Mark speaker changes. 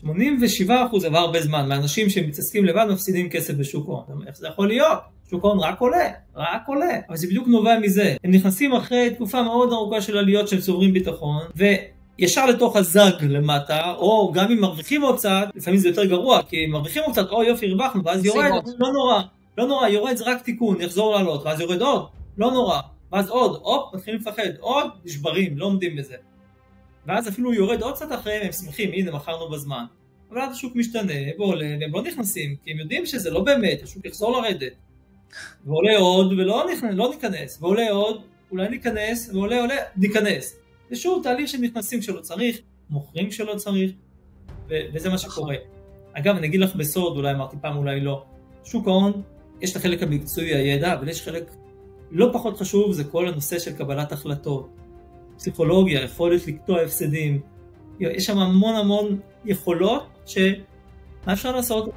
Speaker 1: 87% עבר הרבה זמן, מהאנשים שמתעסקים לבד מפסידים כסף בשוק ההון. איך זה יכול להיות? שוק ההון רק עולה, רק עולה. אבל זה בדיוק נובע מזה. הם נכנסים אחרי תקופה מאוד ארוכה של עליות שהם צוברים ביטחון, וישר לתוך הזג למטה, או גם אם מרוויחים עוד קצת, לפעמים זה יותר גרוע, כי מרוויחים עוד קצת, או יופי, הרווחנו, ואז יורד, לא נורא. לא נורא, יורד זה רק תיקון, יחזור לעלות, ואז יורד עוד, לא נורא. ואז עוד, מתחילים לפחד, עוד נשברים, לא עומדים בזה. ואז אפילו יורד עוד קצת אחריהם, הם שמחים, הנה, מכרנו בזמן. אבל אז השוק משתנה ועולה, והם לא נכנסים, כי הם יודעים שזה לא באמת, השוק יחזור לרדת. ועולה עוד, ולא ניכנס, ועולה עוד, אולי ניכנס, ועולה, ניכנס. זה שוב תהליך שנכנסים כשלא צריך, מוכרים כשלא צריך, וזה מה שקורה. אגב, אני אגיד לך בסוד, אולי אמרתי פעם, אולי לא. שוק ההון, יש את החלק המקצועי, הידע, אבל יש חלק לא פחות חשוב, זה כל הנושא של קבלת החלטות. פסיכולוגיה, יכולת לקטוע הפסדים. יש שם המון יכולות מה אפשר לעשות?